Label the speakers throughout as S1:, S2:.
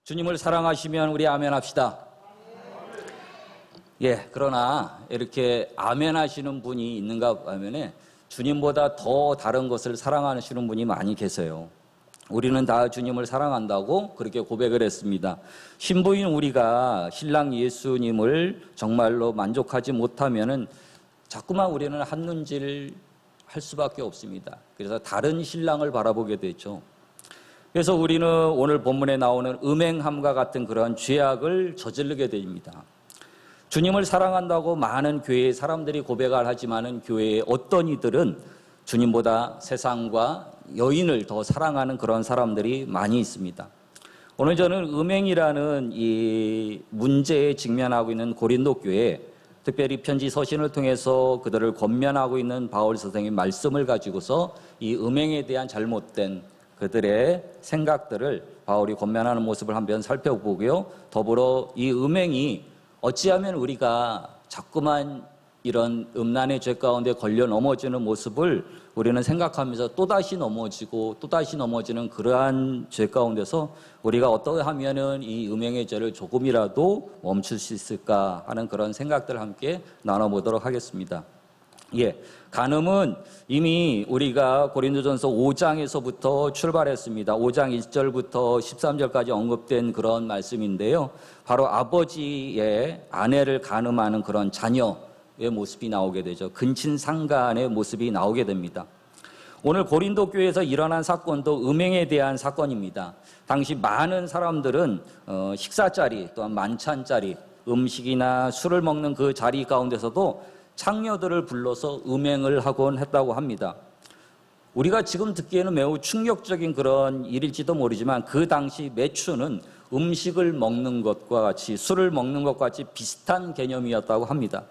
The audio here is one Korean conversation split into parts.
S1: 주님을 사랑하시면 우리 아멘 합시다. 그러나 이렇게 아멘 하시는 분이 있는가 하면 주님보다 더 다른 것을 사랑하시는 분이 많이 계세요. 우리는 다 주님을 사랑한다고 그렇게 고백을 했습니다. 신부인 우리가 신랑 예수님을 정말로 만족하지 못하면은 자꾸만 우리는 한눈질 할 수밖에 없습니다. 그래서 다른 신랑을 바라보게 되죠. 그래서 우리는 오늘 본문에 나오는 음행함과 같은 그런 죄악을 저지르게 됩니다. 주님을 사랑한다고 많은 교회의 사람들이 고백을 하지만은 교회의 어떤 이들은 주님보다 세상과 여인을 더 사랑하는 그런 사람들이 많이 있습니다. 오늘 저는 음행이라는 이 문제에 직면하고 있는 고린도 교회, 특별히 편지 서신을 통해서 그들을 권면하고 있는 바울 선생의 말씀을 가지고서 이 음행에 대한 잘못된 그들의 생각들을 바울이 권면하는 모습을 한번 살펴보고요. 더불어 이 음행이 어찌하면 우리가 자꾸만 이런 음란의 죄 가운데 걸려 넘어지는 모습을 우리는 생각하면서 또다시 넘어지고 또다시 넘어지는 그러한 죄 가운데서 우리가 어떻게 하면은 이 음행의 죄를 조금이라도 멈출 수 있을까 하는 그런 생각들을 함께 나눠보도록 하겠습니다. 간음은 이미 우리가 고린도전서 5장에서부터 출발했습니다. 5장 1절부터 13절까지 언급된 그런 말씀인데요. 바로 아버지의 아내를 간음하는 그런 자녀의 모습이 나오게 되죠. 근친상간의 모습이 나오게 됩니다. 오늘 고린도 교회에서 일어난 사건도 음행에 대한 사건입니다. 당시 많은 사람들은 식사 자리 또한 만찬 자리, 음식이나 술을 먹는 그 자리 가운데서도 창녀들을 불러서 음행을 하곤 했다고 합니다. 우리가 지금 듣기에는 매우 충격적인 그런 일일지도 모르지만 그 당시 매춘은 음식을 먹는 것과 같이 술을 먹는 것과 같이 비슷한 개념이었다고 합니다.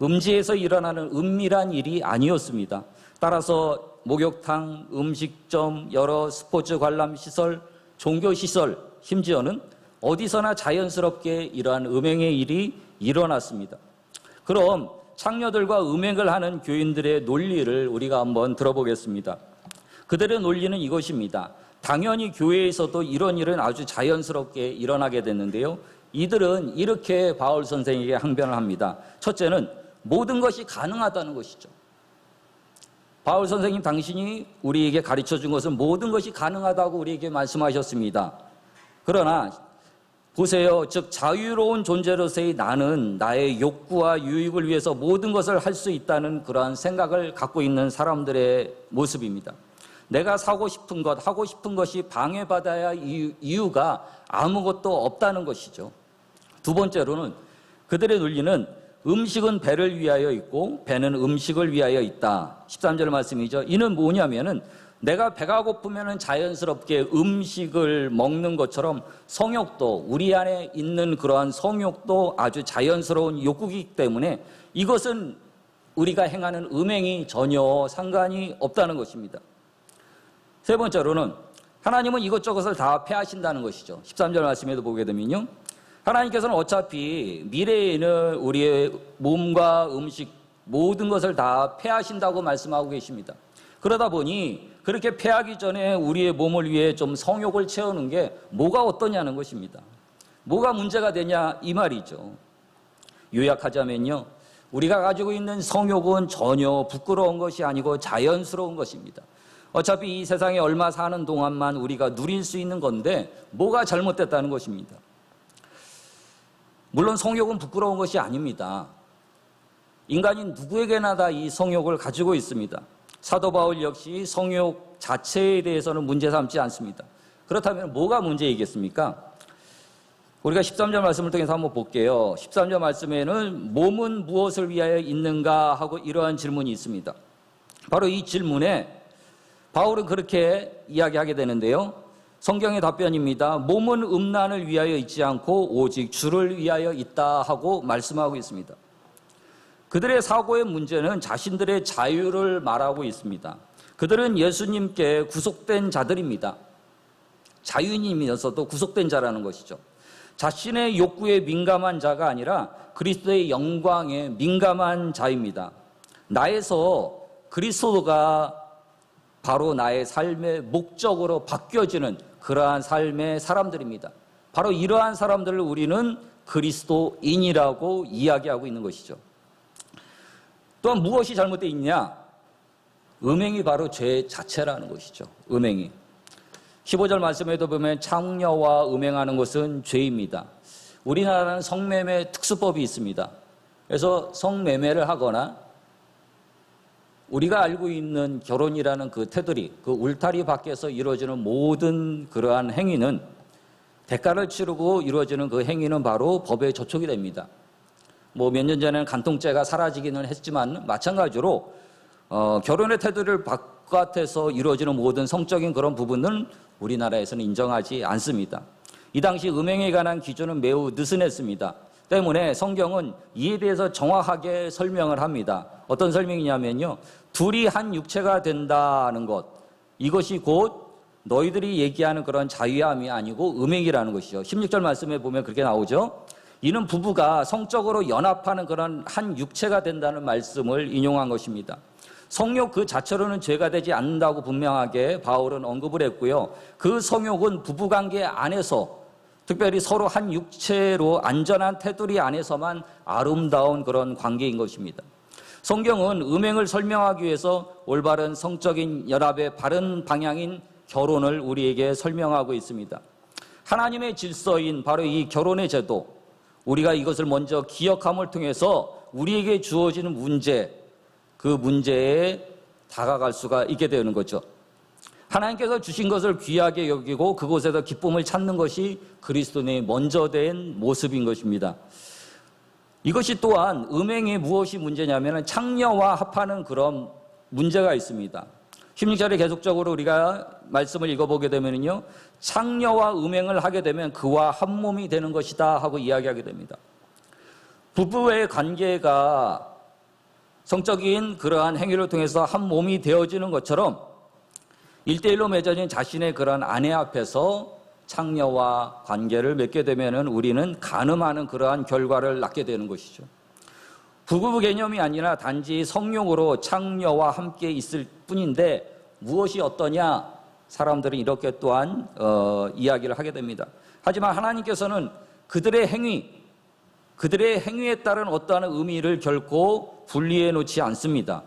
S1: 음지에서 일어나는 은밀한 일이 아니었습니다. 따라서 목욕탕, 음식점, 여러 스포츠 관람시설, 종교시설, 심지어는 어디서나 자연스럽게 이러한 음행의 일이 일어났습니다. 그럼 창녀들과 음행을 하는 교인들의 논리를 우리가 한번 들어보겠습니다. 그들의 논리는 이것입니다. 당연히 교회에서도 이런 일은 아주 자연스럽게 일어나게 됐는데요. 이들은 이렇게 바울 선생에게 항변을 합니다. 첫째는 모든 것이 가능하다는 것이죠. 바울 선생님, 당신이 우리에게 가르쳐 준 것은 모든 것이 가능하다고 우리에게 말씀하셨습니다. 그러나 보세요. 즉 자유로운 존재로서의 나는 나의 욕구와 유익을 위해서 모든 것을 할 수 있다는 그러한 생각을 갖고 있는 사람들의 모습입니다. 내가 사고 싶은 것, 하고 싶은 것이 방해받아야 할 이유가 아무것도 없다는 것이죠. 두 번째로는 그들의 논리는 음식은 배를 위하여 있고 배는 음식을 위하여 있다. 13절 말씀이죠. 이는 뭐냐면은 내가 배가 고프면 자연스럽게 음식을 먹는 것처럼 성욕도, 우리 안에 있는 그러한 성욕도 아주 자연스러운 욕구이기 때문에 이것은 우리가 행하는 음행이 전혀 상관이 없다는 것입니다. 세 번째로는 하나님은 이것저것을 다 폐하신다는 것이죠. 13절 말씀에도 보게 되면요. 하나님께서는 어차피 미래에는 우리의 몸과 음식 모든 것을 다 폐하신다고 말씀하고 계십니다. 그러다 보니 그렇게 폐하기 전에 우리의 몸을 위해 좀 성욕을 채우는 게 뭐가 어떠냐는 것입니다. 뭐가 문제가 되냐 이 말이죠. 요약하자면요. 우리가 가지고 있는 성욕은 전혀 부끄러운 것이 아니고 자연스러운 것입니다. 어차피 이 세상에 얼마 사는 동안만 우리가 누릴 수 있는 건데 뭐가 잘못됐다는 것입니다. 물론 성욕은 부끄러운 것이 아닙니다. 인간인 누구에게나 다 이 성욕을 가지고 있습니다. 사도 바울 역시 성욕 자체에 대해서는 문제 삼지 않습니다. 그렇다면 뭐가 문제이겠습니까? 우리가 13절 말씀을 통해서 한번 볼게요. 13절 말씀에는 몸은 무엇을 위하여 있는가 하고 이러한 질문이 있습니다. 바로 이 질문에 바울은 그렇게 이야기하게 되는데요. 성경의 답변입니다. 몸은 음란을 위하여 있지 않고 오직 주를 위하여 있다 하고 말씀하고 있습니다. 그들의 사고의 문제는 자신들의 자유를 말하고 있습니다. 그들은 예수님께 구속된 자들입니다. 자유인이면서도 구속된 자라는 것이죠. 자신의 욕구에 민감한 자가 아니라 그리스도의 영광에 민감한 자입니다. 나에서 그리스도가 바로 나의 삶의 목적으로 바뀌어지는 그러한 삶의 사람들입니다. 바로 이러한 사람들을 우리는 그리스도인이라고 이야기하고 있는 것이죠. 또한 무엇이 잘못되어 있냐? 음행이 바로 죄 자체라는 것이죠. 음행이. 15절 말씀에도 보면 창녀와 음행하는 것은 죄입니다. 우리나라는 성매매 특수법이 있습니다. 그래서 성매매를 하거나 우리가 알고 있는 결혼이라는 그 테두리, 그 울타리 밖에서 이루어지는 모든 그러한 행위는 대가를 치르고 이루어지는 그 행위는 바로 법에 저촉이 됩니다. 뭐 몇 년 전에는 간통죄가 사라지기는 했지만 마찬가지로 결혼의 테두리를 바깥에서 이루어지는 모든 성적인 그런 부분은 우리나라에서는 인정하지 않습니다. 이 당시 음행에 관한 기준은 매우 느슨했습니다. 때문에 성경은 이에 대해서 정확하게 설명을 합니다. 어떤 설명이냐면요. 둘이 한 육체가 된다는 것, 이것이 곧 너희들이 얘기하는 그런 자유함이 아니고 음행이라는 것이죠. 16절 말씀에 보면 그렇게 나오죠. 이는 부부가 성적으로 연합하는 그런 한 육체가 된다는 말씀을 인용한 것입니다. 성욕 그 자체로는 죄가 되지 않는다고 분명하게 바울은 언급을 했고요. 그 성욕은 부부관계 안에서 특별히 서로 한 육체로 안전한 테두리 안에서만 아름다운 그런 관계인 것입니다. 성경은 음행을 설명하기 위해서 올바른 성적인 연합의 바른 방향인 결혼을 우리에게 설명하고 있습니다. 하나님의 질서인 바로 이 결혼의 제도, 우리가 이것을 먼저 기억함을 통해서 우리에게 주어지는 문제, 그 문제에 다가갈 수가 있게 되는 거죠. 하나님께서 주신 것을 귀하게 여기고 그곳에서 기쁨을 찾는 것이 그리스도인의 먼저 된 모습인 것입니다. 이것이 또한 음행이 무엇이 문제냐면 창녀와 합하는 그런 문제가 있습니다. 16절에 계속적으로 우리가 말씀을 읽어보게 되면요, 창녀와 음행을 하게 되면 그와 한 몸이 되는 것이다 하고 이야기하게 됩니다. 부부의 관계가 성적인 그러한 행위를 통해서 한 몸이 되어지는 것처럼 1대1로 맺어진 자신의 그런 아내 앞에서 창녀와 관계를 맺게 되면 우리는 간음하는 그러한 결과를 낳게 되는 것이죠. 부부 개념이 아니라 단지 성욕으로 창녀와 함께 있을 뿐인데 무엇이 어떠냐? 사람들은 이렇게 또한 이야기를 하게 됩니다. 하지만 하나님께서는 그들의 행위에 따른 어떠한 의미를 결코 분리해 놓지 않습니다.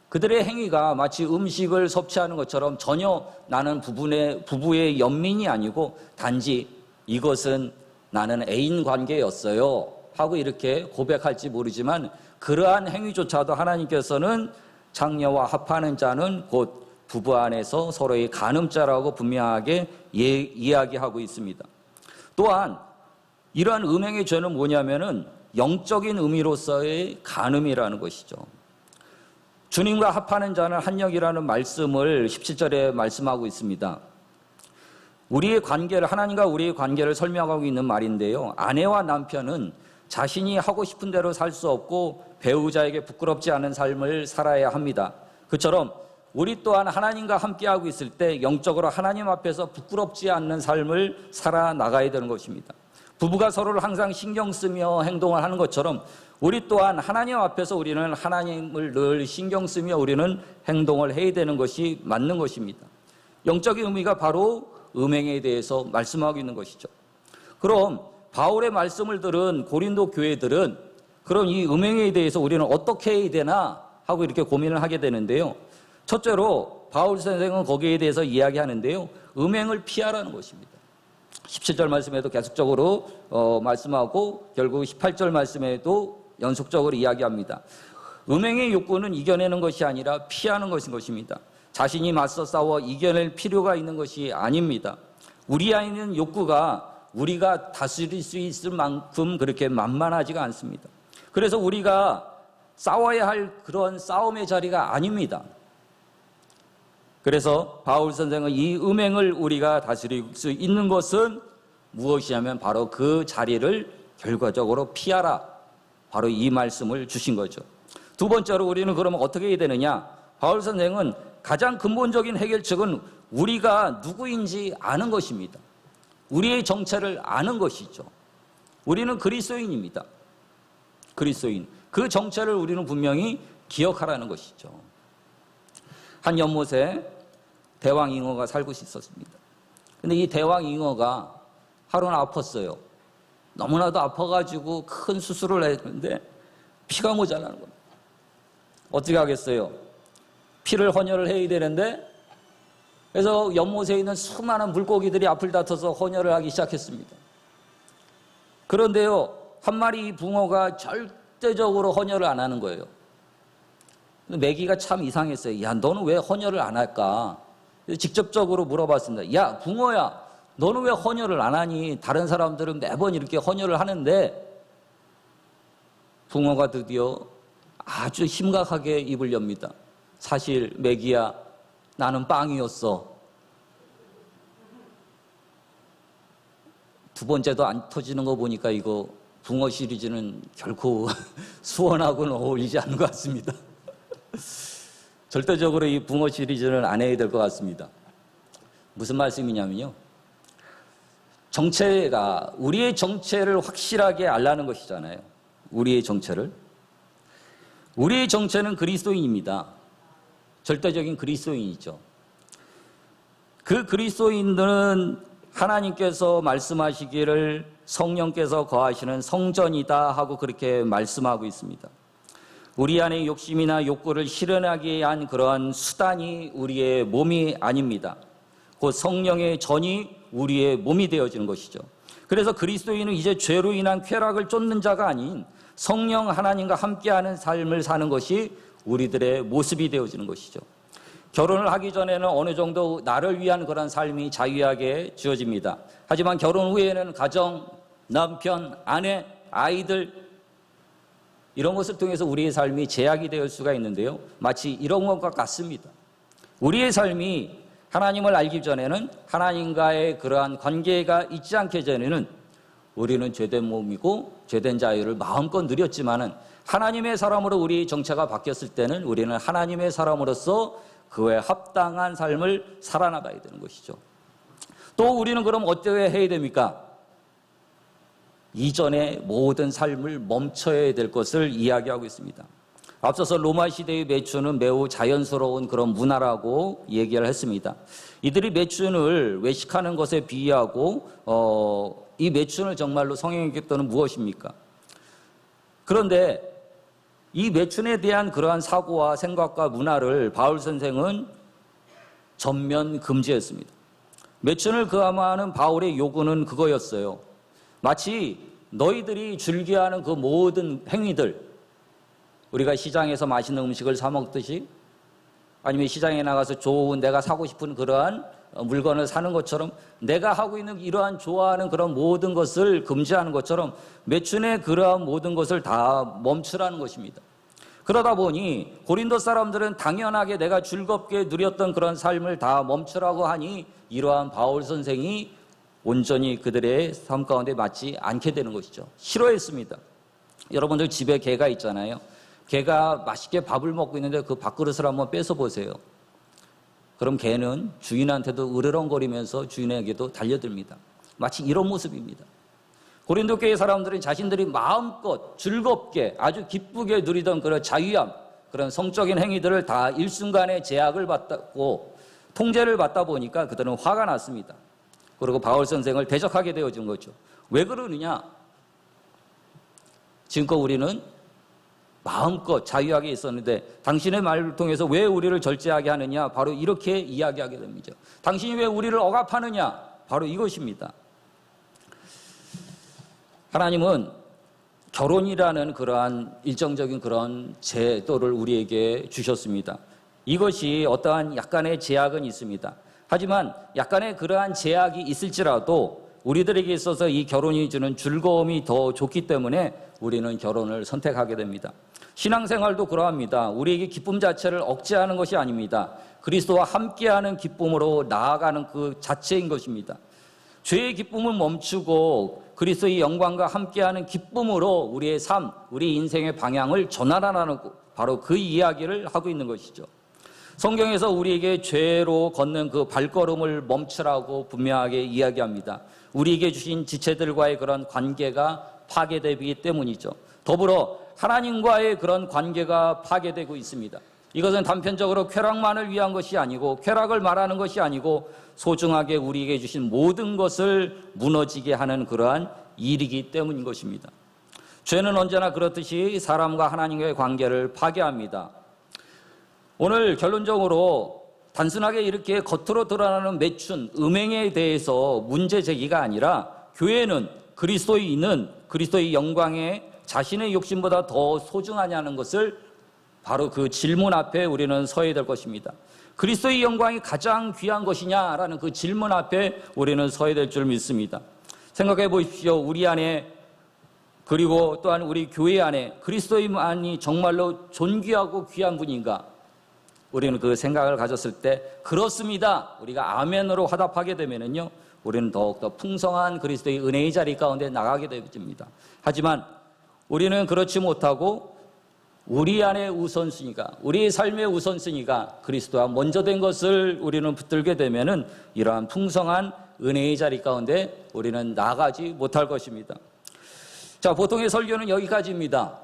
S1: 그들의 행위가 마치 음식을 섭취하는 것처럼 전혀 나는 부부의 연민이 아니고 단지 이것은 나는 애인 관계였어요 하고 이렇게 고백할지 모르지만 그러한 행위조차도 하나님께서는 창녀와 합하는 자는 곧 부부 안에서 서로의 간음자라고 분명하게 이야기하고 있습니다. 또한 이러한 음행의 죄는 뭐냐면은 영적인 의미로서의 간음이라는 것이죠. 주님과 합하는 자는 한영이라는 말씀을 17절에 말씀하고 있습니다. 우리의 관계를, 하나님과 우리의 관계를 설명하고 있는 말인데요. 아내와 남편은 자신이 하고 싶은 대로 살 수 없고 배우자에게 부끄럽지 않은 삶을 살아야 합니다. 그처럼 우리 또한 하나님과 함께하고 있을 때 영적으로 하나님 앞에서 부끄럽지 않는 삶을 살아나가야 되는 것입니다. 부부가 서로를 항상 신경 쓰며 행동을 하는 것처럼 우리 또한 하나님 앞에서 우리는 하나님을 늘 신경 쓰며 우리는 행동을 해야 되는 것이 맞는 것입니다. 영적인 의미가 바로 음행에 대해서 말씀하고 있는 것이죠. 그럼 바울의 말씀을 들은 고린도 교회들은 그럼 이 음행에 대해서 우리는 어떻게 해야 되나 하고 이렇게 고민을 하게 되는데요. 첫째로 바울 선생은 거기에 대해서 이야기하는데요. 음행을 피하라는 것입니다. 17절 말씀에도 계속적으로 말씀하고 결국 18절 말씀에도 연속적으로 이야기합니다. 음행의 욕구는 이겨내는 것이 아니라 피하는 것인 것입니다. 자신이 맞서 싸워 이겨낼 필요가 있는 것이 아닙니다. 우리 안에 있는 욕구가 우리가 다스릴 수 있을 만큼 그렇게 만만하지가 않습니다. 그래서 우리가 싸워야 할 그런 싸움의 자리가 아닙니다. 그래서 바울 선생은 이 음행을 우리가 다스릴 수 있는 것은 무엇이냐면 바로 그 자리를 결과적으로 피하라. 바로 이 말씀을 주신 거죠. 두 번째로 우리는 그러면 어떻게 해야 되느냐? 바울 선생은 가장 근본적인 해결책은 우리가 누구인지 아는 것입니다. 우리의 정체를 아는 것이죠. 우리는 그리스도인입니다. 그리스도인. 그 정체를 우리는 분명히 기억하라는 것이죠. 한 연못에 대왕잉어가 살고 있었습니다. 근데 이 대왕잉어가 하루는 아팠어요. 너무나도 아파가지고 큰 수술을 했는데 피가 모자라는 겁니다. 어떻게 하겠어요? 피를 헌혈을 해야 되는데, 그래서 연못에 있는 수많은 물고기들이 앞을 다퉈서 헌혈을 하기 시작했습니다. 그런데요, 한 마리 붕어가 절대적으로 헌혈을 안 하는 거예요. 매기가 참 이상했어요. 야, 너는 왜 헌혈을 안 할까? 직접적으로 물어봤습니다. 야, 붕어야, 너는 왜 헌혈을 안 하니? 다른 사람들은 매번 이렇게 헌혈을 하는데. 붕어가 드디어 아주 심각하게 입을 엽니다. 사실 매기야, 나는 빵이었어. 두 번째도 안 터지는 거 보니까 이거 붕어 시리즈는 결코 수원하고는 어울리지 않는 것 같습니다. 절대적으로 이 붕어 시리즈는 안 해야 될 것 같습니다. 무슨 말씀이냐면요, 정체가 우리의 정체를 확실하게 알라는 것이잖아요. 우리의 정체는 그리스도인입니다. 절대적인 그리스도인이죠. 그 그리스도인들은 하나님께서 말씀하시기를 성령께서 거하시는 성전이다 하고 그렇게 말씀하고 있습니다. 우리 안에 욕심이나 욕구를 실현하기 위한 그러한 수단이 우리의 몸이 아닙니다. 곧 성령의 전이 우리의 몸이 되어지는 것이죠. 그래서 그리스도인은 이제 죄로 인한 쾌락을 쫓는 자가 아닌 성령 하나님과 함께하는 삶을 사는 것이 우리들의 모습이 되어지는 것이죠. 결혼을 하기 전에는 어느 정도 나를 위한 그런 삶이 자유하게 주어집니다. 하지만 결혼 후에는 가정, 남편, 아내, 아이들 이런 것을 통해서 우리의 삶이 제약이 될 수가 있는데요. 마치 이런 것과 같습니다. 우리의 삶이 하나님을 알기 전에는, 하나님과의 그러한 관계가 있지 않기 전에는 우리는 죄된 몸이고 죄된 자유를 마음껏 누렸지만은 하나님의 사람으로 우리 정체가 바뀌었을 때는 우리는 하나님의 사람으로서 그에 합당한 삶을 살아나가야 되는 것이죠. 또 우리는 그럼 어떻게 해야 됩니까? 이전의 모든 삶을 멈춰야 될 것을 이야기하고 있습니다. 앞서서 로마 시대의 매춘은 매우 자연스러운 그런 문화라고 얘기를 했습니다. 이들이 매춘을 외식하는 것에 비유하고 이 매춘을 정말로 성행했던 무엇입니까? 그런데 이 매춘에 대한 그러한 사고와 생각과 문화를 바울 선생은 전면 금지했습니다. 매춘을 금하는 바울의 요구는 그거였어요. 마치 너희들이 즐겨하는 그 모든 행위들, 우리가 시장에서 맛있는 음식을 사 먹듯이, 아니면 시장에 나가서 좋은 내가 사고 싶은 그러한 물건을 사는 것처럼, 내가 하고 있는 이러한 좋아하는 그런 모든 것을 금지하는 것처럼 매춘의 그러한 모든 것을 다 멈추라는 것입니다. 그러다 보니 고린도 사람들은 당연하게 내가 즐겁게 누렸던 그런 삶을 다 멈추라고 하니 이러한 바울 선생이 온전히 그들의 삶 가운데 맞지 않게 되는 것이죠. 싫어했습니다. 여러분들 집에 개가 있잖아요. 개가 맛있게 밥을 먹고 있는데 그 밥그릇을 한번 뺏어 보세요. 그럼 개는 주인한테도 으르렁거리면서 주인에게도 달려듭니다. 마치 이런 모습입니다. 고린도 교회 사람들은 자신들이 마음껏 즐겁게 아주 기쁘게 누리던 그런 자유함, 그런 성적인 행위들을 다 일순간에 제약을 받고 통제를 받다 보니까 그들은 화가 났습니다. 그리고 바울 선생을 대적하게 되어진 거죠. 왜 그러느냐? 지금껏 우리는 마음껏 자유하게 있었는데 당신의 말을 통해서 왜 우리를 절제하게 하느냐? 바로 이렇게 이야기하게 됩니다. 당신이 왜 우리를 억압하느냐? 바로 이것입니다. 하나님은 결혼이라는 그러한 일정적인 그런 제도를 우리에게 주셨습니다. 이것이 어떠한 약간의 제약은 있습니다. 하지만 약간의 그러한 제약이 있을지라도 우리들에게 있어서 이 결혼이 주는 즐거움이 더 좋기 때문에 우리는 결혼을 선택하게 됩니다. 신앙생활도 그러합니다. 우리에게 기쁨 자체를 억제하는 것이 아닙니다. 그리스도와 함께하는 기쁨으로 나아가는 그 자체인 것입니다. 죄의 기쁨을 멈추고 그리스도의 영광과 함께하는 기쁨으로 우리의 삶, 우리 인생의 방향을 전환하라는 바로 그 이야기를 하고 있는 것이죠. 성경에서 우리에게 죄로 걷는 그 발걸음을 멈추라고 분명하게 이야기합니다. 우리에게 주신 지체들과의 그런 관계가 파괴되기 때문이죠. 더불어 하나님과의 그런 관계가 파괴되고 있습니다. 이것은 단편적으로 쾌락만을 위한 것이 아니고 쾌락을 말하는 것이 아니고 소중하게 우리에게 주신 모든 것을 무너지게 하는 그러한 일이기 때문인 것입니다. 죄는 언제나 그렇듯이 사람과 하나님과의 관계를 파괴합니다. 오늘 결론적으로 단순하게 이렇게 겉으로 드러나는 매춘, 음행에 대해서 문제 제기가 아니라 교회는 그리스도인은 그리스도의 영광에 자신의 욕심보다 더 소중하냐는 것을 바로 그 질문 앞에 우리는 서야 될 것입니다. 그리스도의 영광이 가장 귀한 것이냐라는 그 질문 앞에 우리는 서야 될 줄 믿습니다. 생각해 보십시오. 우리 안에 그리고 또한 우리 교회 안에 그리스도인만이 정말로 존귀하고 귀한 분인가? 우리는 그 생각을 가졌을 때 그렇습니다. 우리가 아멘으로 화답하게 되면은요, 우리는 더욱더 풍성한 그리스도의 은혜의 자리 가운데 나가게 됩니다. 하지만 우리는 그렇지 못하고 우리 안에 우선순위가, 우리의 삶의 우선순위가 그리스도와 먼저 된 것을 우리는 붙들게 되면은 이러한 풍성한 은혜의 자리 가운데 우리는 나가지 못할 것입니다. 자, 보통의 설교는 여기까지입니다.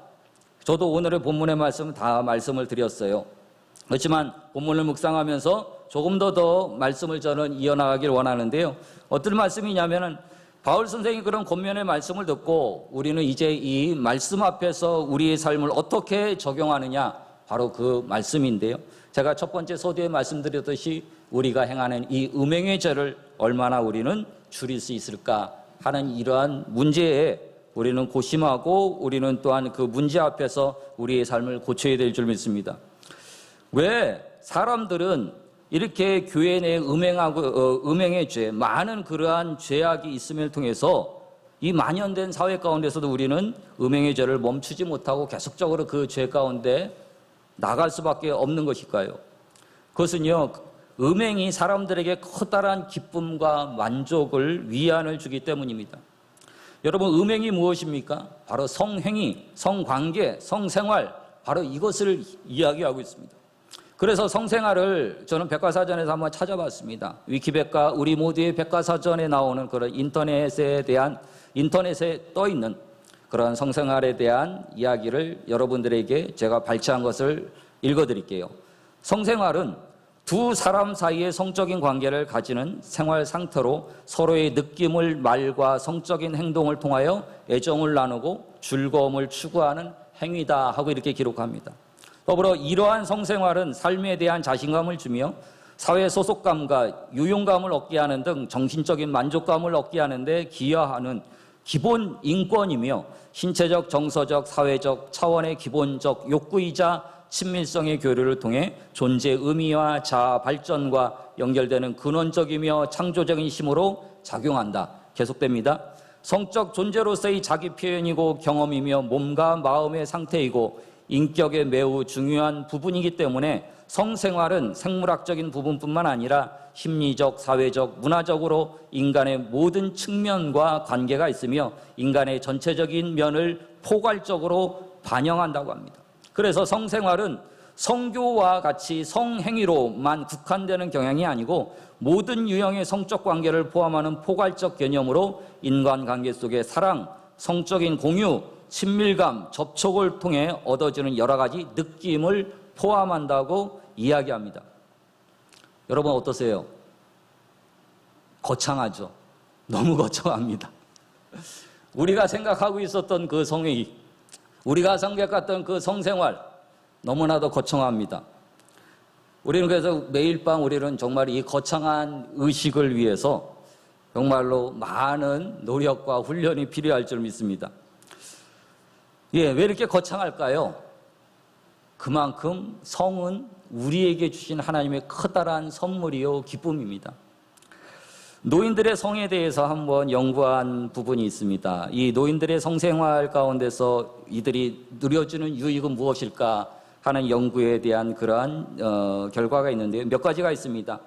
S1: 저도 오늘의 본문의 말씀 다 말씀을 드렸어요. 그렇지만 본문을 묵상하면서 조금 더 말씀을 저는 이어나가길 원하는데요. 어떤 말씀이냐면은 바울 선생이 그런 권면의 말씀을 듣고 우리는 이제 이 말씀 앞에서 우리의 삶을 어떻게 적용하느냐, 바로 그 말씀인데요. 제가 첫 번째 서두에 말씀드렸듯이 우리가 행하는 이 음행의 죄를 얼마나 우리는 줄일 수 있을까 하는 이러한 문제에 우리는 고심하고 우리는 또한 그 문제 앞에서 우리의 삶을 고쳐야 될 줄 믿습니다. 왜 사람들은 이렇게 교회 내에 음행의 죄, 많은 그러한 죄악이 있음을 통해서 이 만연된 사회 가운데서도 우리는 음행의 죄를 멈추지 못하고 계속적으로 그 죄 가운데 나갈 수밖에 없는 것일까요? 그것은요, 음행이 사람들에게 커다란 기쁨과 만족을, 위안을 주기 때문입니다. 여러분, 음행이 무엇입니까? 바로 성행위, 성관계, 성생활, 바로 이것을 이야기하고 있습니다. 그래서 성생활을 저는 백과사전에서 한번 찾아봤습니다. 위키백과 우리 모두의 백과사전에 나오는 그런 인터넷에 떠 있는 그런 성생활에 대한 이야기를 여러분들에게 제가 발췌한 것을 읽어드릴게요. 성생활은 두 사람 사이의 성적인 관계를 가지는 생활 상태로 서로의 느낌을, 말과 성적인 행동을 통하여 애정을 나누고 즐거움을 추구하는 행위다 하고 이렇게 기록합니다. 더불어 이러한 성생활은 삶에 대한 자신감을 주며 사회 소속감과 유용감을 얻게 하는 등 정신적인 만족감을 얻게 하는 데 기여하는 기본 인권이며 신체적, 정서적, 사회적 차원의 기본적 욕구이자 친밀성의 교류를 통해 존재의 의미와 자아 발전과 연결되는 근원적이며 창조적인 힘으로 작용한다. 계속됩니다. 성적 존재로서의 자기 표현이고 경험이며 몸과 마음의 상태이고 인격의 매우 중요한 부분이기 때문에 성생활은 생물학적인 부분뿐만 아니라 심리적, 사회적, 문화적으로 인간의 모든 측면과 관계가 있으며 인간의 전체적인 면을 포괄적으로 반영한다고 합니다. 그래서 성생활은 성교와 같이 성행위로만 국한되는 경향이 아니고 모든 유형의 성적 관계를 포함하는 포괄적 개념으로 인간관계 속의 사랑, 성적인 공유, 친밀감, 접촉을 통해 얻어지는 여러 가지 느낌을 포함한다고 이야기합니다. 여러분 어떠세요? 거창하죠? 너무 거창합니다. 우리가 생각하고 있었던 그 성행위, 우리가 생각했던 그 성생활, 너무나도 거창합니다. 우리는 그래서 매일 밤 우리는 정말 이 거창한 의식을 위해서 정말로 많은 노력과 훈련이 필요할 줄 믿습니다. 왜 이렇게 거창할까요? 그만큼 성은 우리에게 주신 하나님의 커다란 선물이요 기쁨입니다. 노인들의 성에 대해서 한번 연구한 부분이 있습니다. 이 노인들의 성생활 가운데서 이들이 누려주는 유익은 무엇일까 하는 연구에 대한 그러한 결과가 있는데요. 몇 가지가 있습니다.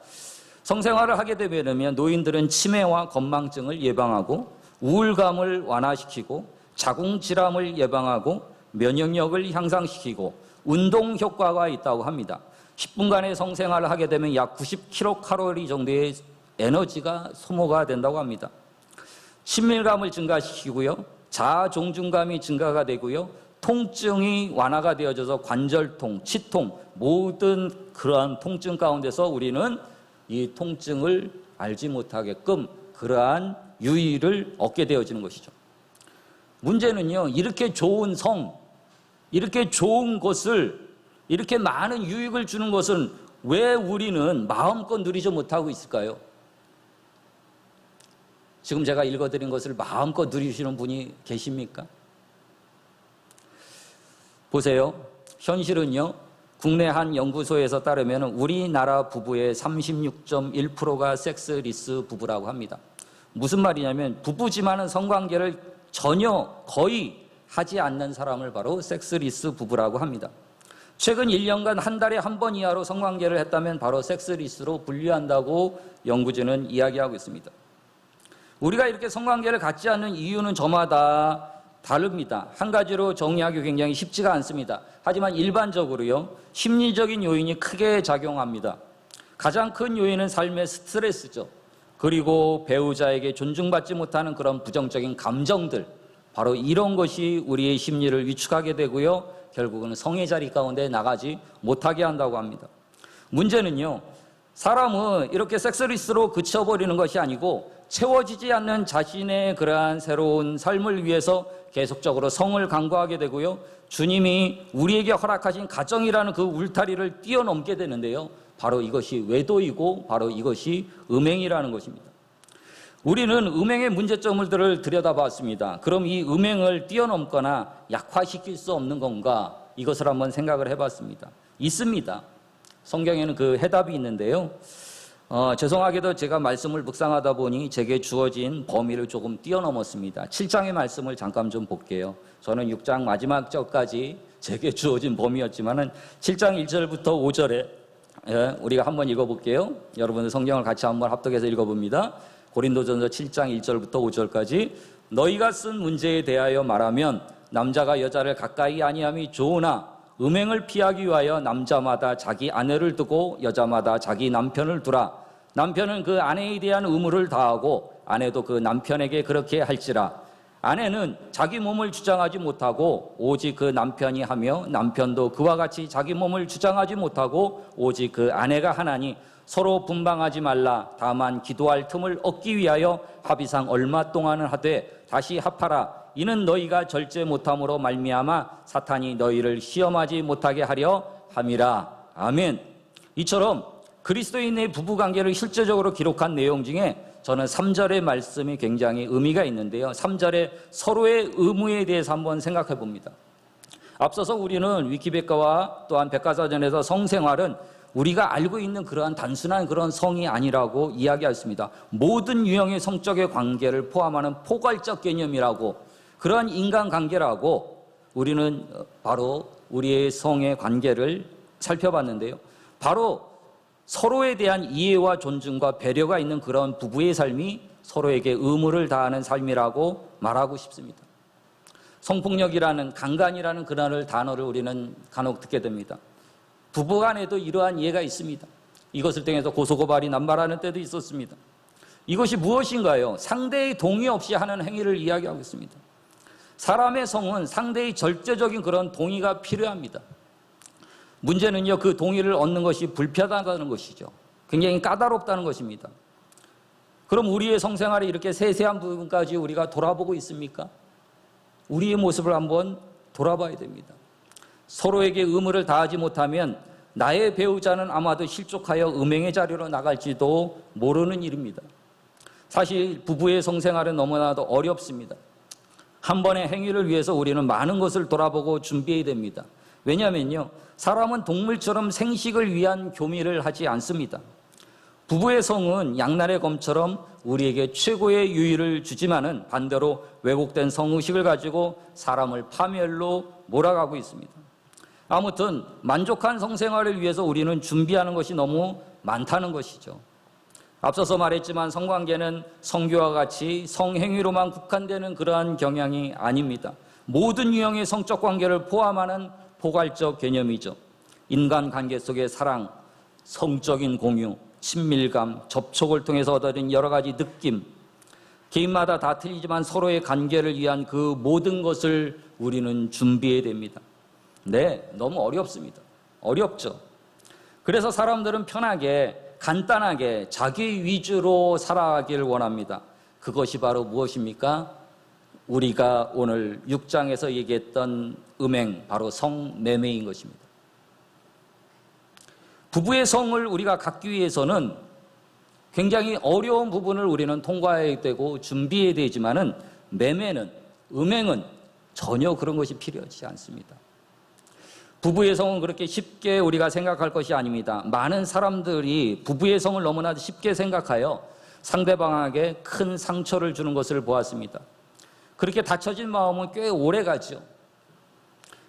S1: 성생활을 하게 되면 노인들은 치매와 건망증을 예방하고 우울감을 완화시키고 자궁질환을 예방하고 면역력을 향상시키고 운동 효과가 있다고 합니다. 10분간의 성생활을 하게 되면 약 90kcal 정도의 에너지가 소모가 된다고 합니다. 친밀감을 증가시키고요. 자아 존중감이 증가가 되고요. 통증이 완화가 되어져서 관절통, 치통, 모든 그러한 통증 가운데서 우리는 이 통증을 알지 못하게끔 그러한 유의를 얻게 되어지는 것이죠. 문제는요, 이렇게 좋은 성, 이렇게 좋은 것을, 이렇게 많은 유익을 주는 것은 왜 우리는 마음껏 누리지 못하고 있을까요? 지금 제가 읽어드린 것을 마음껏 누리시는 분이 계십니까? 보세요. 현실은요, 국내 한 연구소에서 따르면 우리나라 부부의 36.1%가 섹스리스 부부라고 합니다. 무슨 말이냐면 부부지만은 성관계를 전혀 거의 하지 않는 사람을 바로 섹스리스 부부라고 합니다. 최근 1년간 한 달에 한 번 이하로 성관계를 했다면 바로 섹스리스로 분류한다고 연구진은 이야기하고 있습니다. 우리가 이렇게 성관계를 갖지 않는 이유는 저마다 다릅니다. 한 가지로 정의하기 굉장히 쉽지가 않습니다. 하지만 일반적으로요, 심리적인 요인이 크게 작용합니다. 가장 큰 요인은 삶의 스트레스죠. 그리고 배우자에게 존중받지 못하는 그런 부정적인 감정들, 바로 이런 것이 우리의 심리를 위축하게 되고요, 결국은 성의 자리 가운데 나가지 못하게 한다고 합니다. 문제는요, 사람은 이렇게 섹스리스로 그쳐버리는 것이 아니고 채워지지 않는 자신의 그러한 새로운 삶을 위해서 계속적으로 성을 강구하게 되고요, 주님이 우리에게 허락하신 가정이라는 그 울타리를 뛰어넘게 되는데요, 바로 이것이 외도이고 바로 이것이 음행이라는 것입니다. 우리는 음행의 문제점들을 들여다봤습니다. 그럼 이 음행을 뛰어넘거나 약화시킬 수 없는 건가? 이것을 한번 생각을 해봤습니다. 있습니다. 성경에는 그 해답이 있는데요. 죄송하게도 제가 말씀을 묵상하다 보니 제게 주어진 범위를 조금 뛰어넘었습니다. 7장의 말씀을 잠깐 좀 볼게요. 저는 6장 마지막 절까지 제게 주어진 범위였지만은 7장 1절부터 5절에 우리가 한번 읽어볼게요. 여러분들 성경을 같이 한번 합독해서 읽어봅니다. 고린도전서 7장 1절부터 5절까지 너희가 쓴 문제에 대하여 말하면 남자가 여자를 가까이 아니함이 좋으나 음행을 피하기 위하여 남자마다 자기 아내를 두고 여자마다 자기 남편을 두라. 남편은 그 아내에 대한 의무를 다하고 아내도 그 남편에게 그렇게 할지라. 아내는 자기 몸을 주장하지 못하고 오직 그 남편이 하며 남편도 그와 같이 자기 몸을 주장하지 못하고 오직 그 아내가 하나니 서로 분방하지 말라. 다만 기도할 틈을 얻기 위하여 합의상 얼마 동안은 하되 다시 합하라. 이는 너희가 절제 못함으로 말미암아 사탄이 너희를 시험하지 못하게 하려 함이라. 아멘. 이처럼 그리스도인의 부부관계를 실제적으로 기록한 내용 중에 저는 3절의 말씀이 굉장히 의미가 있는데요, 3절의 서로의 의무에 대해서 한번 생각해 봅니다. 앞서서 우리는 위키백과와 또한 백과사전에서 성생활은 우리가 알고 있는 그러한 단순한 그런 성이 아니라고 이야기했습니다. 모든 유형의 성적의 관계를 포함하는 포괄적 개념이라고, 그러한 인간관계라고 우리는 바로 우리의 성의 관계를 살펴봤는데요, 바로 서로에 대한 이해와 존중과 배려가 있는 그런 부부의 삶이 서로에게 의무를 다하는 삶이라고 말하고 싶습니다. 성폭력이라는, 강간이라는 그런 단어를 우리는 간혹 듣게 됩니다. 부부간에도 이러한 이해가 있습니다. 이것을 통해서 고소고발이 남발하는 때도 있었습니다. 이것이 무엇인가요? 상대의 동의 없이 하는 행위를 이야기하고 있습니다. 사람의 성은 상대의 절대적인 그런 동의가 필요합니다. 문제는요, 그 동의를 얻는 것이 불편하다는 것이죠. 굉장히 까다롭다는 것입니다. 그럼 우리의 성생활에 이렇게 세세한 부분까지 우리가 돌아보고 있습니까? 우리의 모습을 한번 돌아봐야 됩니다. 서로에게 의무를 다하지 못하면 나의 배우자는 아마도 실족하여 음행의 자리로 나갈지도 모르는 일입니다. 사실 부부의 성생활은 너무나도 어렵습니다. 한 번의 행위를 위해서 우리는 많은 것을 돌아보고 준비해야 됩니다. 왜냐하면요, 사람은 동물처럼 생식을 위한 교미를 하지 않습니다. 부부의 성은 양날의 검처럼 우리에게 최고의 유의를 주지만은 반대로 왜곡된 성의식을 가지고 사람을 파멸로 몰아가고 있습니다. 아무튼 만족한 성생활을 위해서 우리는 준비하는 것이 너무 많다는 것이죠. 앞서서 말했지만 성관계는 성교와 같이 성행위로만 국한되는 그러한 경향이 아닙니다. 모든 유형의 성적 관계를 포함하는 포괄적 개념이죠. 인간관계 속의 사랑, 성적인 공유, 친밀감, 접촉을 통해서 얻어진 여러 가지 느낌, 개인마다 다 틀리지만 서로의 관계를 위한 그 모든 것을 우리는 준비해야 됩니다. 네, 너무 어렵습니다. 어렵죠. 그래서 사람들은 편하게, 간단하게, 자기 위주로 살아가길 원합니다. 그것이 바로 무엇입니까? 우리가 오늘 6장에서 얘기했던 음행, 바로 성매매인 것입니다. 부부의 성을 우리가 갖기 위해서는 굉장히 어려운 부분을 우리는 통과해야 되고 준비해야 되지만은 매매는, 음행은 전혀 그런 것이 필요하지 않습니다. 부부의 성은 그렇게 쉽게 우리가 생각할 것이 아닙니다. 많은 사람들이 부부의 성을 너무나 쉽게 생각하여 상대방에게 큰 상처를 주는 것을 보았습니다. 그렇게 닫혀진 마음은 꽤 오래 가죠.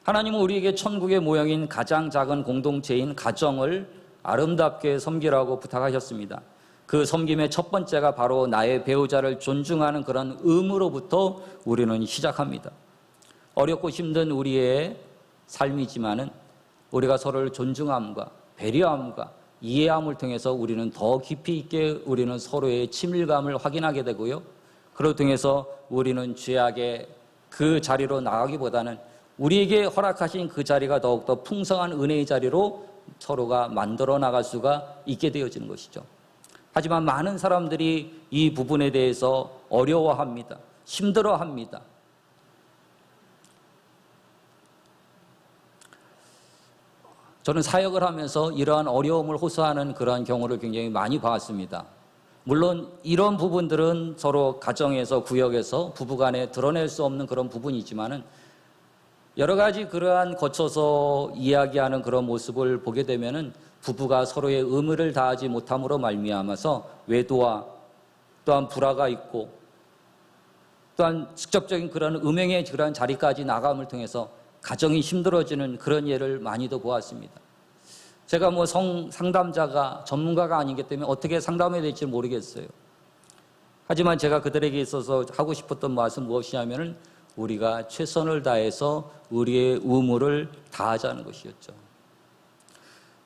S1: 하나님은 우리에게 천국의 모형인 가장 작은 공동체인 가정을 아름답게 섬기라고 부탁하셨습니다. 그 섬김의 첫 번째가 바로 나의 배우자를 존중하는 그런 의무로부터 우리는 시작합니다. 어렵고 힘든 우리의 삶이지만은 우리가 서로를 존중함과 배려함과 이해함을 통해서 우리는 더 깊이 있게 우리는 서로의 친밀감을 확인하게 되고요. 그로 통해서 우리는 죄악의 그 자리로 나가기보다는 우리에게 허락하신 그 자리가 더욱더 풍성한 은혜의 자리로 서로가 만들어 나갈 수가 있게 되어지는 것이죠. 하지만 많은 사람들이 이 부분에 대해서 어려워합니다. 힘들어합니다. 저는 사역을 하면서 이러한 어려움을 호소하는 그러한 경우를 굉장히 많이 봤습니다. 물론 이런 부분들은 서로 가정에서, 구역에서 부부간에 드러낼 수 없는 그런 부분이지만은 여러 가지 그러한 거쳐서 이야기하는 그런 모습을 보게 되면은 부부가 서로의 의무를 다하지 못함으로 말미암아서 외도와 또한 불화가 있고 또한 직접적인 그런 음행의 그런 자리까지 나감을 통해서 가정이 힘들어지는 그런 예를 많이도 보았습니다. 제가 뭐 상담자가 전문가가 아니기 때문에 어떻게 상담해야 될지 모르겠어요. 하지만 제가 그들에게 있어서 하고 싶었던 말씀 무엇이냐면은 우리가 최선을 다해서 우리의 의무를 다하자는 것이었죠.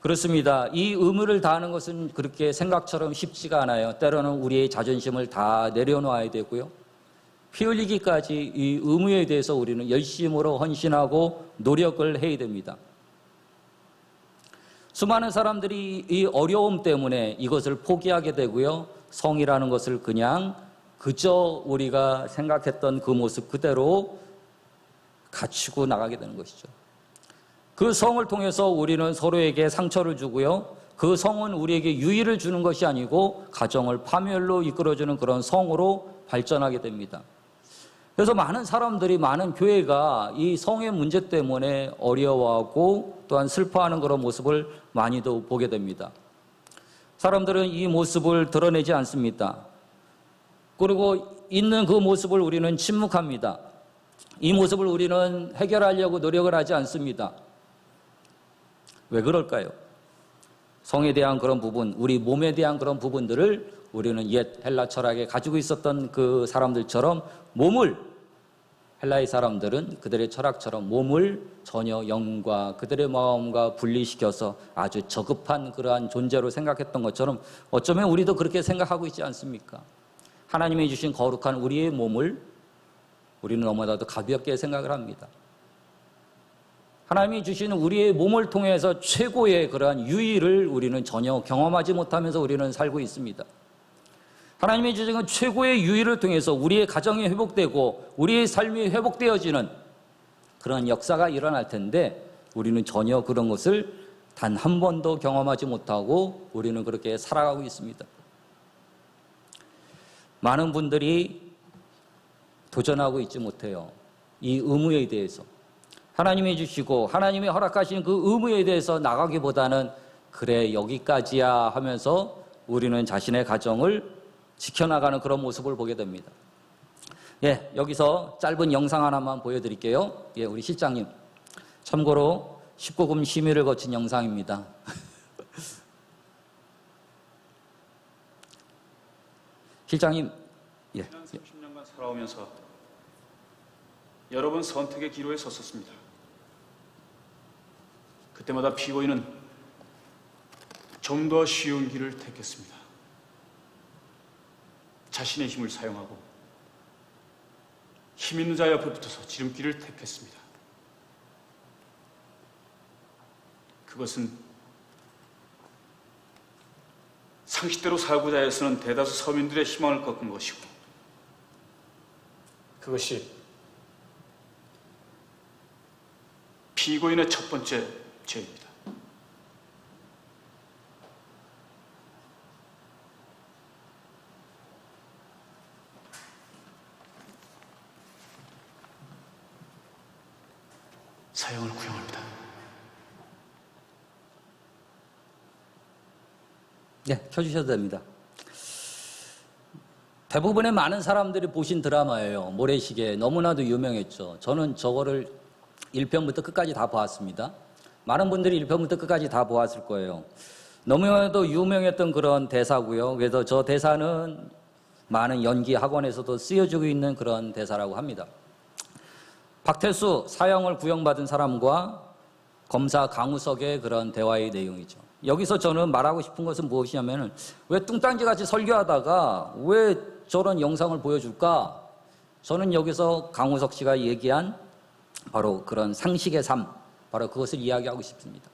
S1: 그렇습니다. 이 의무를 다하는 것은 그렇게 생각처럼 쉽지가 않아요. 때로는 우리의 자존심을 다 내려놓아야 되고요. 피 흘리기까지 이 의무에 대해서 우리는 열심으로 헌신하고 노력을 해야 됩니다. 수많은 사람들이 이 어려움 때문에 이것을 포기하게 되고요. 성이라는 것을 그냥 그저 우리가 생각했던 그 모습 그대로 갖추고 나가게 되는 것이죠. 그 성을 통해서 우리는 서로에게 상처를 주고요. 그 성은 우리에게 유의를 주는 것이 아니고 가정을 파멸로 이끌어주는 그런 성으로 발전하게 됩니다. 그래서 많은 사람들이, 많은 교회가 이 성의 문제 때문에 어려워하고 또한 슬퍼하는 그런 모습을 많이도 보게 됩니다. 사람들은 이 모습을 드러내지 않습니다. 그리고 있는 그 모습을 우리는 침묵합니다. 이 모습을 우리는 해결하려고 노력을 하지 않습니다. 왜 그럴까요? 성에 대한 그런 부분, 우리 몸에 대한 그런 부분들을 우리는 옛 헬라 철학에 가지고 있었던 그 사람들처럼 몸을, 헬라의 사람들은 그들의 철학처럼 몸을 전혀 영과 그들의 마음과 분리시켜서 아주 저급한 그러한 존재로 생각했던 것처럼 어쩌면 우리도 그렇게 생각하고 있지 않습니까? 하나님이 주신 거룩한 우리의 몸을 우리는 너무나도 가볍게 생각을 합니다. 하나님이 주신 우리의 몸을 통해서 최고의 그러한 유의를 우리는 전혀 경험하지 못하면서 우리는 살고 있습니다. 하나님이 주신 최고의 유의를 통해서 우리의 가정이 회복되고 우리의 삶이 회복되어지는 그런 역사가 일어날 텐데 우리는 전혀 그런 것을 단 한 번도 경험하지 못하고 우리는 그렇게 살아가고 있습니다. 많은 분들이 도전하고 있지 못해요. 이 의무에 대해서. 하나님이 주시고 하나님이 허락하신 그 의무에 대해서 나가기보다는 그래 여기까지야 하면서 우리는 자신의 가정을 지켜나가는 그런 모습을 보게 됩니다. 예, 여기서 짧은 영상 하나만 보여드릴게요. 예, 우리 실장님. 참고로 19금 심의를 거친 영상입니다. 실장님. 예.
S2: 30년간 살아오면서 여러 번 선택의 기로에 섰었습니다. 그때마다 피고인은 좀 더 쉬운 길을 택했습니다. 자신의 힘을 사용하고 힘 있는 자 옆에 붙어서 지름길을 택했습니다. 그것은 상식대로 살고자 애쓰는 대다수 서민들의 희망을 꺾은 것이고, 그것이 피고인의 첫 번째 죄입니다. 사형을 구형합니다.
S1: 네, 켜주셔도 됩니다. 대부분의 많은 사람들이 보신 드라마예요. 모래시계. 너무나도 유명했죠. 저는 저거를 1편부터 끝까지 다 보았습니다. 많은 분들이 1편부터 끝까지 다 보았을 거예요. 너무나도 유명했던 그런 대사고요. 그래서 저 대사는 많은 연기 학원에서도 쓰여지고 있는 그런 대사라고 합니다. 박태수 사형을 구형받은 사람과 검사 강우석의 그런 대화의 내용이죠. 여기서 저는 말하고 싶은 것은 무엇이냐면, 왜 뚱딴지같이 설교하다가 왜 저런 영상을 보여줄까? 저는 여기서 강우석 씨가 얘기한 바로 그런 상식의 삶, 바로 그것을 이야기하고 싶습니다.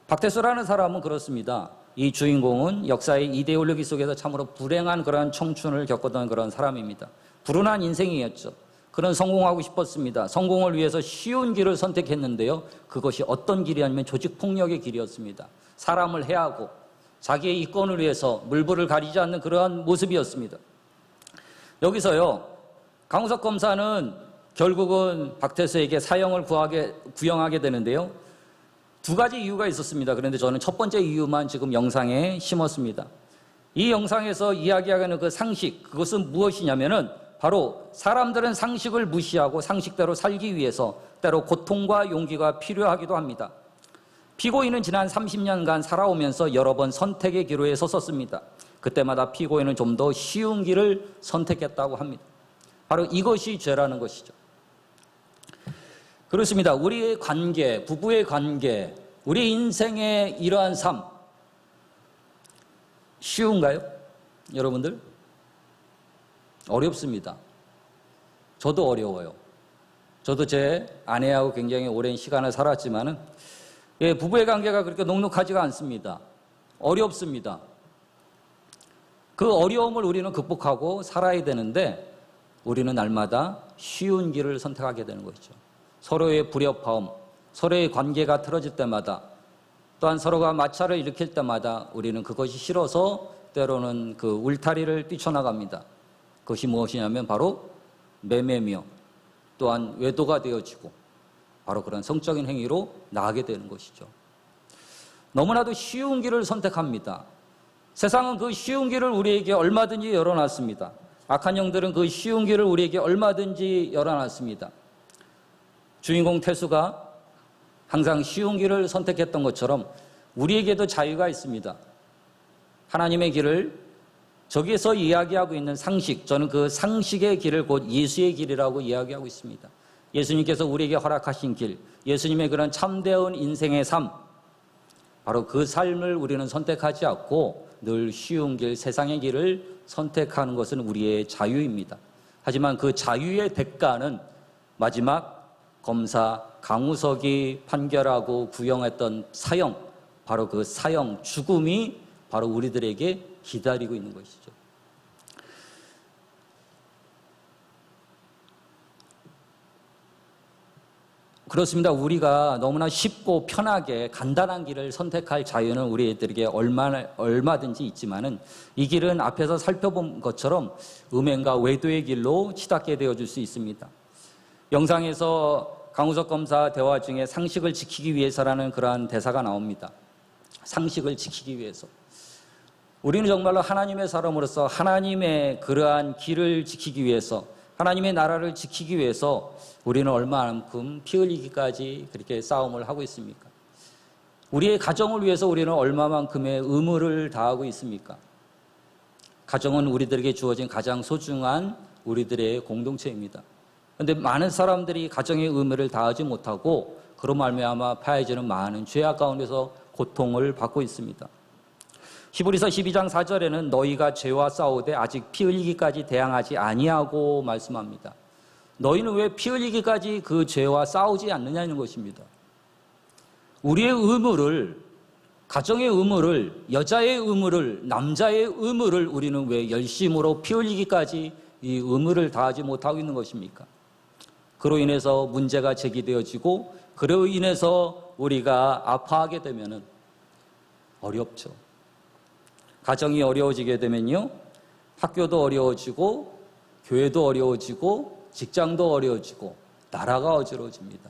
S1: 박태수라는 사람은 그렇습니다. 이 주인공은 역사의 이데올로기 속에서 참으로 불행한 그런 청춘을 겪었던 그런 사람입니다. 불운한 인생이었죠. 그는 성공하고 싶었습니다. 성공을 위해서 쉬운 길을 선택했는데요. 그것이 어떤 길이냐면 조직폭력의 길이었습니다. 사람을 해하고 자기의 이권을 위해서 물불을 가리지 않는 그러한 모습이었습니다. 여기서요, 강우석 검사는 결국은 박태수에게 사형을 구형하게 되는데요. 두 가지 이유가 있었습니다. 그런데 저는 첫 번째 이유만 지금 영상에 심었습니다. 이 영상에서 이야기하는 그 상식, 그것은 무엇이냐면은 바로 사람들은 상식을 무시하고 상식대로 살기 위해서 때로 고통과 용기가 필요하기도 합니다. 피고인은 지난 30년간 살아오면서 여러 번 선택의 기로에 섰었습니다. 그때마다 피고인은 좀 더 쉬운 길을 선택했다고 합니다. 바로 이것이 죄라는 것이죠. 그렇습니다. 우리의 관계, 부부의 관계, 우리 인생의 이러한 삶, 쉬운가요? 여러분들? 어렵습니다. 저도 어려워요. 저도 제 아내하고 굉장히 오랜 시간을 살았지만은, 부부의 관계가 그렇게 녹록하지가 않습니다. 어렵습니다. 그 어려움을 우리는 극복하고 살아야 되는데, 우리는 날마다 쉬운 길을 선택하게 되는 것이죠. 서로의 불협화음, 서로의 관계가 틀어질 때마다, 또한 서로가 마찰을 일으킬 때마다 우리는 그것이 싫어서 때로는 그 울타리를 뛰쳐나갑니다. 그것이 무엇이냐면 바로 매매며 또한 외도가 되어지고 바로 그런 성적인 행위로 나가게 되는 것이죠. 너무나도 쉬운 길을 선택합니다. 세상은 그 쉬운 길을 우리에게 얼마든지 열어놨습니다. 악한 영들은 그 쉬운 길을 우리에게 얼마든지 열어놨습니다. 주인공 태수가 항상 쉬운 길을 선택했던 것처럼 우리에게도 자유가 있습니다. 하나님의 길을 저기에서 이야기하고 있는 상식, 저는 그 상식의 길을 곧 예수의 길이라고 이야기하고 있습니다. 예수님께서 우리에게 허락하신 길, 예수님의 그런 참되은 인생의 삶, 바로 그 삶을 우리는 선택하지 않고 늘 쉬운 길, 세상의 길을 선택하는 것은 우리의 자유입니다. 하지만 그 자유의 대가는 마지막 검사 강우석이 판결하고 구형했던 사형, 바로 그 사형, 죽음이 바로 우리들에게 기다리고 있는 것이죠. 그렇습니다. 우리가 너무나 쉽고 편하게 간단한 길을 선택할 자유는 우리들에게 얼마든지 있지만은 이 길은 앞에서 살펴본 것처럼 음행과 외도의 길로 치닫게 되어질 수 있습니다. 영상에서 강우석 검사 대화 중에 상식을 지키기 위해서라는 그러한 대사가 나옵니다. 상식을 지키기 위해서. 우리는 정말로 하나님의 사람으로서 하나님의 그러한 길을 지키기 위해서, 하나님의 나라를 지키기 위해서 우리는 얼마만큼 피 흘리기까지 그렇게 싸움을 하고 있습니까? 우리의 가정을 위해서 우리는 얼마만큼의 의무를 다하고 있습니까? 가정은 우리들에게 주어진 가장 소중한 우리들의 공동체입니다. 그런데 많은 사람들이 가정의 의무를 다하지 못하고 그로 말미암아 파해지는 많은 죄악 가운데서 고통을 받고 있습니다. 히브리서 12장 4절에는 너희가 죄와 싸우되 아직 피 흘리기까지 대항하지 아니하고 말씀합니다. 너희는 왜 피 흘리기까지 그 죄와 싸우지 않느냐는 것입니다. 우리의 의무를, 가정의 의무를, 여자의 의무를, 남자의 의무를 우리는 왜 열심으로 피 흘리기까지 이 의무를 다하지 못하고 있는 것입니까? 그로 인해서 문제가 제기되어지고 그로 인해서 우리가 아파하게 되면 어렵죠. 가정이 어려워지게 되면요, 학교도 어려워지고 교회도 어려워지고 직장도 어려워지고 나라가 어지러워집니다.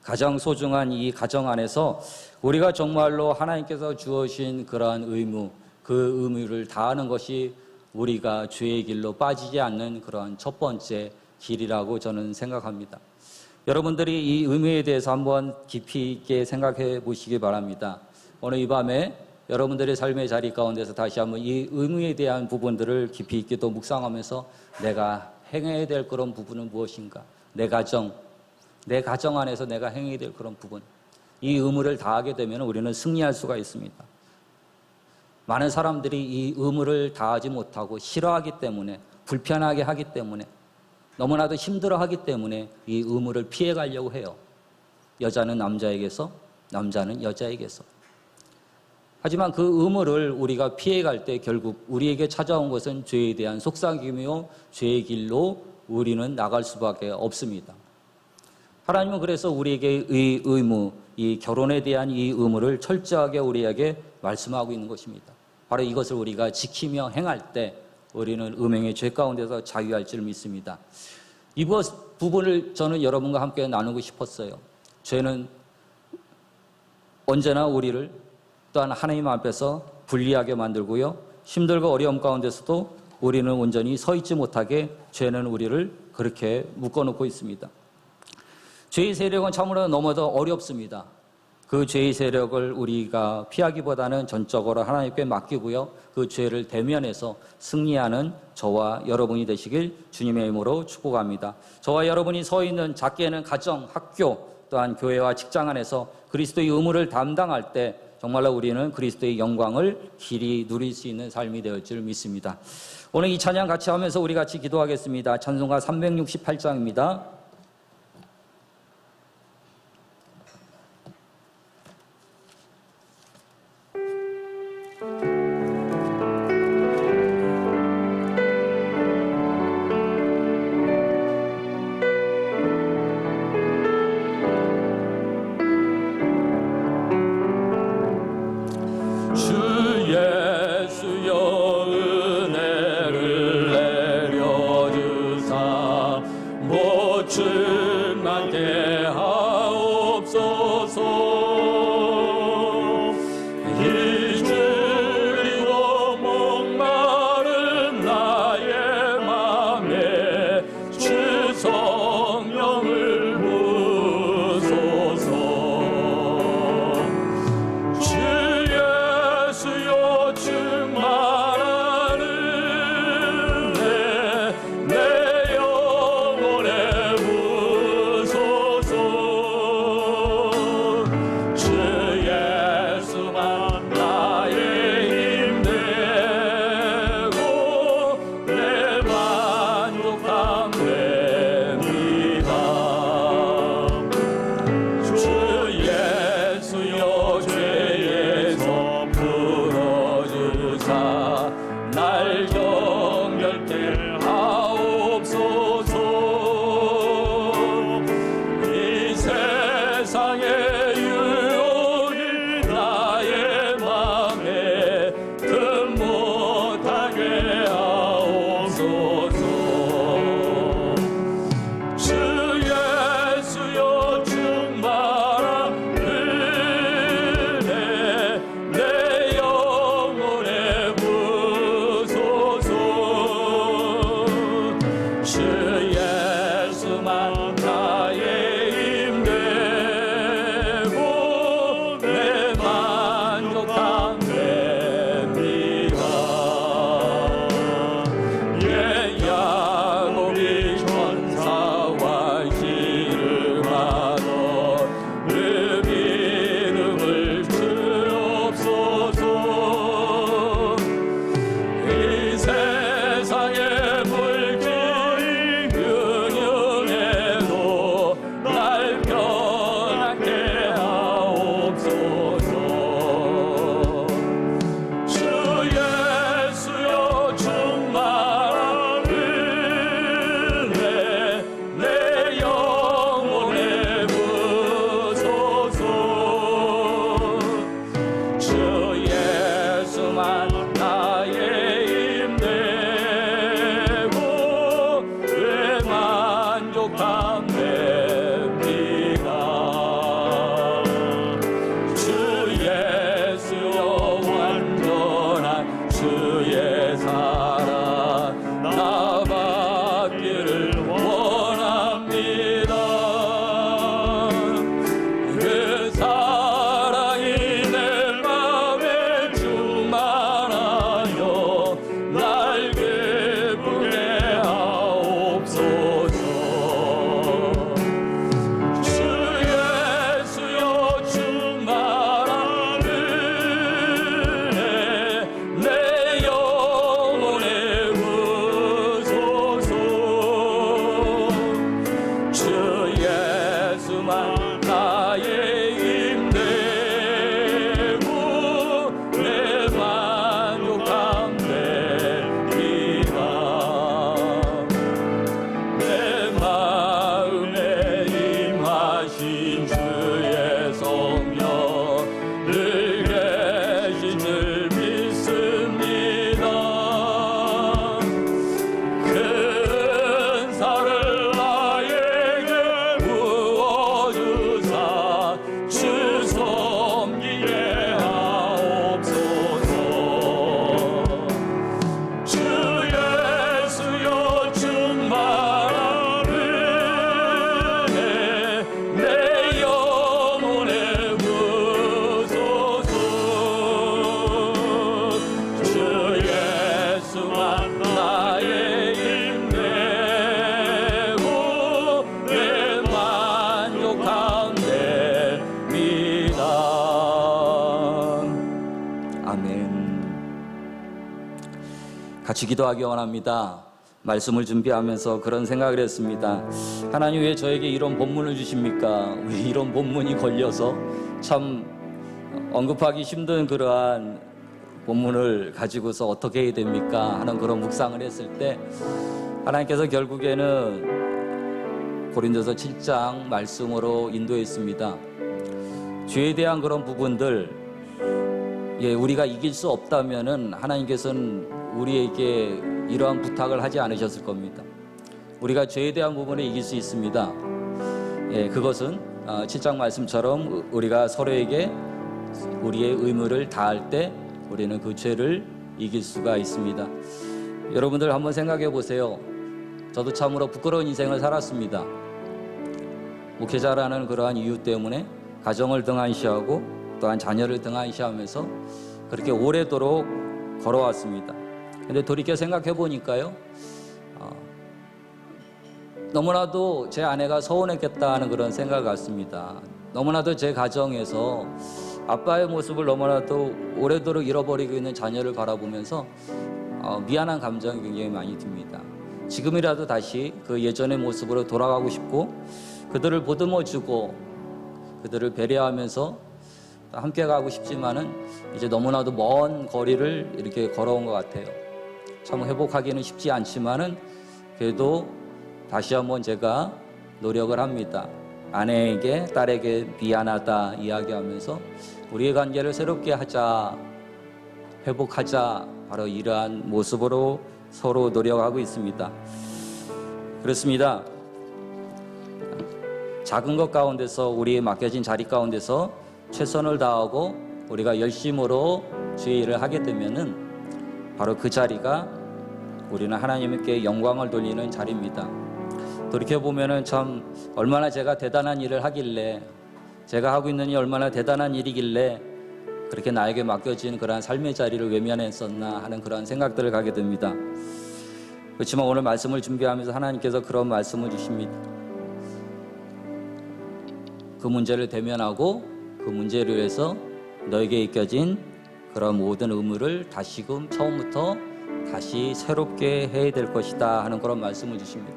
S1: 가장 소중한 이 가정 안에서 우리가 정말로 하나님께서 주어진 그러한 의무, 그 의무를 다하는 것이 우리가 죄의 길로 빠지지 않는 그러한 첫 번째 길이라고 저는 생각합니다. 여러분들이 이 의무에 대해서 한번 깊이 있게 생각해 보시기 바랍니다. 오늘 이 밤에 여러분들의 삶의 자리 가운데서 다시 한번 이 의무에 대한 부분들을 깊이 있게 또 묵상하면서 내가 행해야 될 그런 부분은 무엇인가? 내 가정 안에서 내가 행해야 될 그런 부분, 이 의무를 다하게 되면 우리는 승리할 수가 있습니다. 많은 사람들이 이 의무를 다하지 못하고 싫어하기 때문에, 불편하게 하기 때문에, 너무나도 힘들어하기 때문에 이 의무를 피해가려고 해요. 여자는 남자에게서, 남자는 여자에게서. 하지만 그 의무를 우리가 피해갈 때 결국 우리에게 찾아온 것은 죄에 대한 속삭임이요, 죄의 길로 우리는 나갈 수밖에 없습니다. 하나님은 그래서 우리에게 이 의무, 이 결혼에 대한 이 의무를 철저하게 우리에게 말씀하고 있는 것입니다. 바로 이것을 우리가 지키며 행할 때 우리는 음행의 죄 가운데서 자유할 줄 믿습니다. 이 부분을 저는 여러분과 함께 나누고 싶었어요. 죄는 언제나 우리를 또한 하나님 앞에서 불리하게 만들고요, 힘들고 어려움 가운데서도 우리는 온전히 서 있지 못하게 죄는 우리를 그렇게 묶어놓고 있습니다. 죄의 세력은 참으로 너무도 어렵습니다. 그 죄의 세력을 우리가 피하기보다는 전적으로 하나님께 맡기고요, 그 죄를 대면해서 승리하는 저와 여러분이 되시길 주님의 이름으로 축복합니다. 저와 여러분이 서 있는 작게는 가정, 학교, 또한 교회와 직장 안에서 그리스도의 의무를 담당할 때 정말로 우리는 그리스도의 영광을 길이 누릴 수 있는 삶이 되을 줄 믿습니다. 오늘 이 찬양 같이 하면서 우리 같이 기도하겠습니다. 찬송가 368장입니다. 만족함됩니다. 주 예수여 완전한 주의 사랑 나 받기를 원합니다. 그 사랑이 내 맘에 충만하여 날 기쁘게 하옵소서. 주 예수여 충만한 은혜 내 영혼에 부소서. 주 예수만 나의 힘되고 내 만족함됩니다. 내 마음에 임하신 주의 성령 늘 계신 줄 믿습니다. 큰 은사를 나에게 부어주사 주 섬기게 하옵소서. 주 예수여 충만한 은혜 내 영혼에 부소서. 주 예수만 나의 힘되고 내 만족함됩니다. 아멘. 같이 기도하기 원합니다. 말씀을 준비하면서 그런 생각을 했습니다. 하나님 왜 저에게 이런 본문을 주십니까? 왜 이런 본문이 걸려서 참 언급하기 힘든 그러한 본문을 가지고서 어떻게 해야 됩니까? 하는 그런 묵상을 했을 때 하나님께서 결국에는 고린도서 7장 말씀으로 인도했습니다. 죄에 대한 그런 부분들 우리가 이길 수 없다면은 하나님께서는 우리에게 이러한 부탁을 하지 않으셨을 겁니다. 우리가 죄에 대한 부분에 이길 수 있습니다. 그것은 7장 말씀처럼 우리가 서로에게 우리의 의무를 다할 때 우리는 그 죄를 이길 수가 있습니다. 여러분들 한번 생각해 보세요. 저도 참으로 부끄러운 인생을 살았습니다. 목회자라는 그러한 이유 때문에 가정을 등한시하고 또한 자녀를 등한시하면서 그렇게 오래도록 걸어왔습니다. 근데 돌이켜 생각해 보니까요, 너무나도 제 아내가 서운했겠다 하는 그런 생각을 갖습니다. 너무나도 제 가정에서 아빠의 모습을 너무나도 오래도록 잃어버리고 있는 자녀를 바라보면서 미안한 감정이 굉장히 많이 듭니다. 지금이라도 다시 그 예전의 모습으로 돌아가고 싶고 그들을 보듬어주고 그들을 배려하면서 함께 가고 싶지만은 이제 너무나도 먼 거리를 이렇게 걸어온 것 같아요. 참 회복하기는 쉽지 않지만은 그래도 다시 한번 제가 노력을 합니다. 아내에게 딸에게 미안하다 이야기하면서 우리의 관계를 새롭게 하자, 회복하자, 바로 이러한 모습으로 서로 노력하고 있습니다. 그렇습니다. 작은 것 가운데서 우리의 맡겨진 자리 가운데서 최선을 다하고 우리가 열심으로 주의 일을 하게 되면은 바로 그 자리가 우리는 하나님께 영광을 돌리는 자리입니다. 돌이켜보면은 참 얼마나 제가 대단한 일을 하길래, 제가 하고 있는 일이 얼마나 대단한 일이길래 그렇게 나에게 맡겨진 그러한 삶의 자리를 외면했었나 하는 그러한 생각들을 가게 됩니다. 그렇지만 오늘 말씀을 준비하면서 하나님께서 그런 말씀을 주십니다. 그 문제를 대면하고 그 문제를 위해서 너에게 맡겨진 그런 모든 의무를 다시금 처음부터 다시 새롭게 해야 될 것이다 하는 그런 말씀을 주십니다.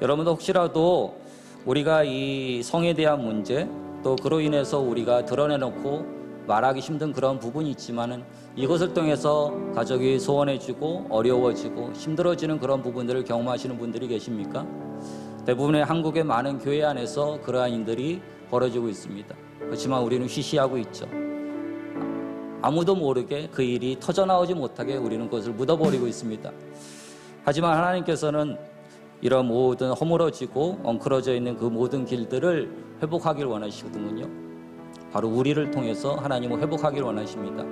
S1: 여러분도 혹시라도 우리가 이 성에 대한 문제, 또 그로 인해서 우리가 드러내놓고 말하기 힘든 그런 부분이 있지만은 이것을 통해서 가족이 소원해지고 어려워지고 힘들어지는 그런 부분들을 경험하시는 분들이 계십니까? 대부분의 한국의 많은 교회 안에서 그러한 일들이 벌어지고 있습니다. 그렇지만 우리는 쉬쉬하고 있죠. 아무도 모르게 그 일이 터져나오지 못하게 우리는 그것을 묻어버리고 있습니다. 하지만 하나님께서는 이런 모든 허물어지고 엉클어져 있는 그 모든 길들을 회복하길 원하시거든요. 바로 우리를 통해서 하나님은 회복하길 원하십니다.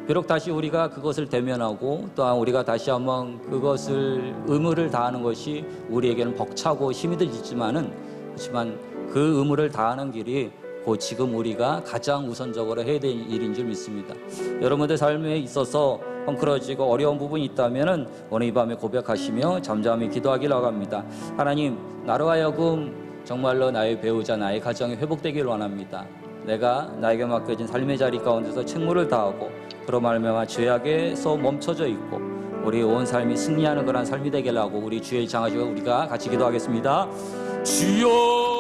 S1: 비록 다시 우리가 그것을 대면하고 또한 우리가 다시 한번 그것을 의무를 다하는 것이 우리에게는 벅차고 힘이 들지만은 그렇지만 그 의무를 다하는 길이 곧 지금 우리가 가장 우선적으로 해야 될 일인 줄 믿습니다. 여러분들 삶에 있어서 헝클어지고 어려운 부분이 있다면은 오늘 이 밤에 고백하시며 잠잠히 기도하길 나갑니다. 하나님, 나로 하여금 정말로 나의 배우자, 나의 가정이 회복되길 원합니다. 내가 나에게 맡겨진 삶의 자리 가운데서 책무를 다하고 그로 말미암아 죄악에서 멈춰져 있고 우리 온 삶이 승리하는 그런 삶이 되길 하고 우리 주의 장하시고 우리가 같이 기도하겠습니다. 주여